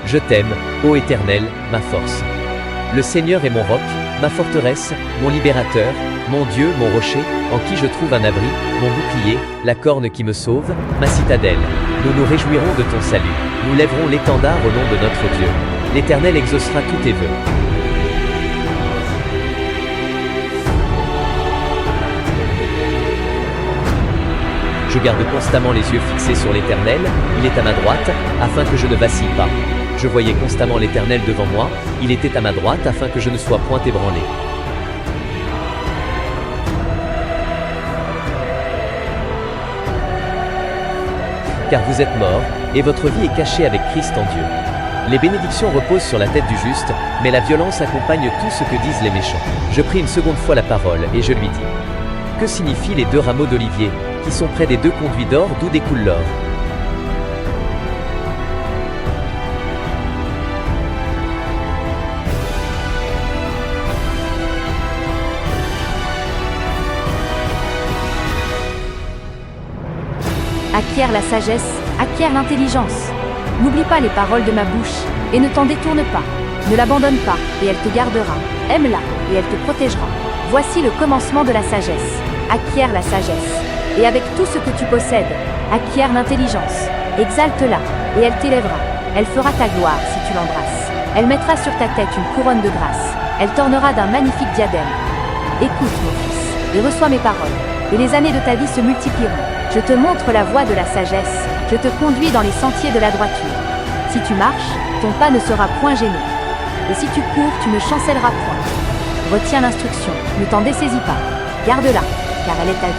Je t'aime, ô Éternel, ma force. Le Seigneur est mon roc, ma forteresse, mon libérateur, mon Dieu, mon rocher, en qui je trouve un abri, mon bouclier, la corne qui me sauve, ma citadelle. Nous nous réjouirons de ton salut. Nous lèverons l'étendard au nom de notre Dieu. L'Éternel exaucera tous tes vœux. Je garde constamment les yeux fixés sur l'Éternel, il est à ma droite, afin que je ne vacille pas. Je voyais constamment l'Éternel devant moi, il était à ma droite afin que je ne sois point ébranlé. Car vous êtes morts, et votre vie est cachée avec Christ en Dieu. Les bénédictions reposent sur la tête du juste, mais la violence accompagne tout ce que disent les méchants. Je pris une seconde fois la parole, et je lui dis: que signifient les deux rameaux d'olivier, qui sont près des deux conduits d'or d'où découle l'or? Acquiert la sagesse, acquiert l'intelligence. N'oublie pas les paroles de ma bouche, et ne t'en détourne pas. Ne l'abandonne pas, et elle te gardera. Aime-la, et elle te protégera. Voici le commencement de la sagesse. Acquiert la sagesse. Et avec tout ce que tu possèdes, acquiert l'intelligence. Exalte-la, et elle t'élèvera. Elle fera ta gloire si tu l'embrasses. Elle mettra sur ta tête une couronne de grâce. Elle t'ornera d'un magnifique diadème. Écoute, mon fils, et reçois mes paroles, et les années de ta vie se multiplieront. Je te montre la voie de la sagesse, je te conduis dans les sentiers de la droiture. Si tu marches, ton pas ne sera point gêné. Et si tu cours, tu ne chancelleras point. Retiens l'instruction, ne t'en dessaisis pas. Garde-la, car elle est ta vie.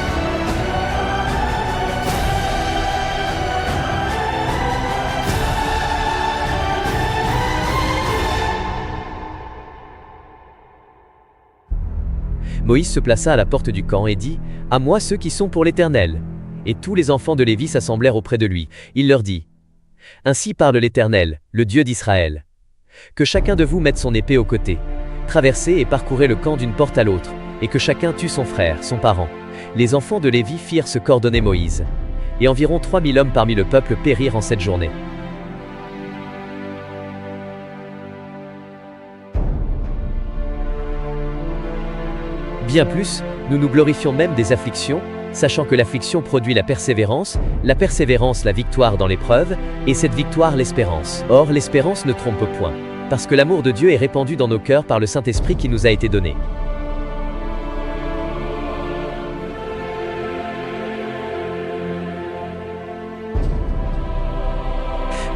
Moïse se plaça à la porte du camp et dit: à moi ceux qui sont pour l'Éternel. Et tous les enfants de Lévi s'assemblèrent auprès de lui. Il leur dit: ainsi parle l'Éternel, le Dieu d'Israël. Que chacun de vous mette son épée au côté. Traversez et parcourez le camp d'une porte à l'autre, et que chacun tue son frère, son parent. Les enfants de Lévi firent ce qu'ordonnait Moïse. Et environ 3000 hommes parmi le peuple périrent en cette journée. Bien plus, nous nous glorifions même des afflictions, sachant que l'affliction produit la persévérance la victoire dans l'épreuve, et cette victoire l'espérance. Or l'espérance ne trompe point, parce que l'amour de Dieu est répandu dans nos cœurs par le Saint-Esprit qui nous a été donné.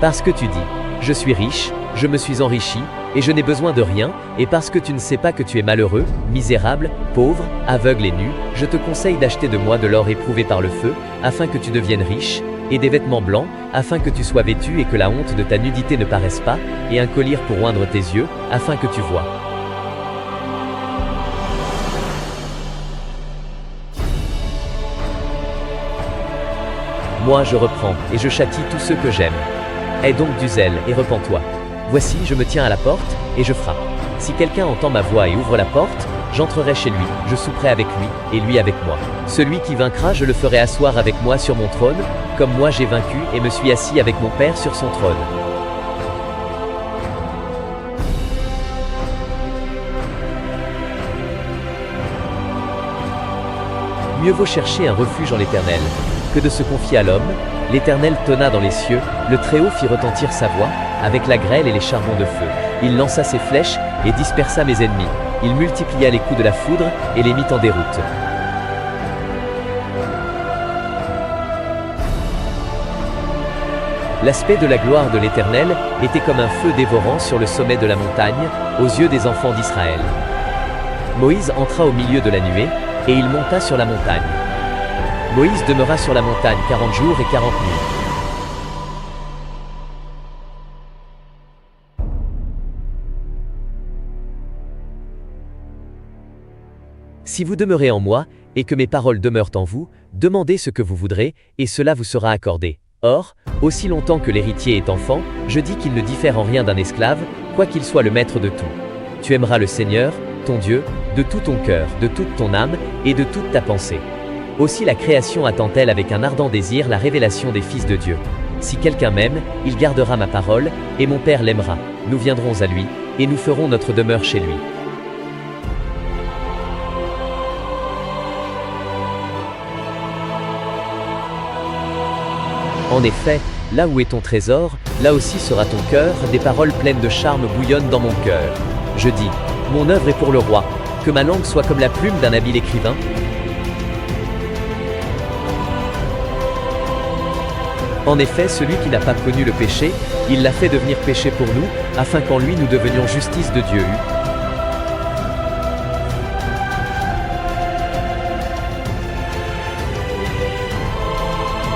Parce que tu dis: je suis riche, je me suis enrichi, et je n'ai besoin de rien, et parce que tu ne sais pas que tu es malheureux, misérable, pauvre, aveugle et nu, je te conseille d'acheter de moi de l'or éprouvé par le feu, afin que tu deviennes riche, et des vêtements blancs, afin que tu sois vêtu et que la honte de ta nudité ne paraisse pas, et un collier pour oindre tes yeux, afin que tu vois. Moi je reprends, et je châtie tous ceux que j'aime. Aie donc du zèle, et repens-toi. Voici, je me tiens à la porte, et je frappe. Si quelqu'un entend ma voix et ouvre la porte, j'entrerai chez lui, je souperai avec lui, et lui avec moi. Celui qui vaincra, je le ferai asseoir avec moi sur mon trône, comme moi j'ai vaincu et me suis assis avec mon Père sur son trône. Mieux vaut chercher un refuge en l'Éternel que de se confier à l'homme. L'Éternel tonna dans les cieux, le Très-Haut fit retentir sa voix, avec la grêle et les charbons de feu. Il lança ses flèches, et dispersa mes ennemis. Il multiplia les coups de la foudre, et les mit en déroute. L'aspect de la gloire de l'Éternel était comme un feu dévorant sur le sommet de la montagne, aux yeux des enfants d'Israël. Moïse entra au milieu de la nuée, et il monta sur la montagne. Moïse demeura sur la montagne 40 jours et 40 nuits. Si vous demeurez en moi, et que mes paroles demeurent en vous, demandez ce que vous voudrez, et cela vous sera accordé. Or, aussi longtemps que l'héritier est enfant, je dis qu'il ne diffère en rien d'un esclave, quoiqu'il soit le maître de tout. Tu aimeras le Seigneur, ton Dieu, de tout ton cœur, de toute ton âme, et de toute ta pensée. Aussi la création attend-elle avec un ardent désir la révélation des fils de Dieu. Si quelqu'un m'aime, il gardera ma parole, et mon Père l'aimera. Nous viendrons à lui, et nous ferons notre demeure chez lui. En effet, là où est ton trésor, là aussi sera ton cœur, des paroles pleines de charme bouillonnent dans mon cœur. Je dis, mon œuvre est pour le roi, que ma langue soit comme la plume d'un habile écrivain. En effet, celui qui n'a pas connu le péché, il l'a fait devenir péché pour nous, afin qu'en lui nous devenions justice de Dieu.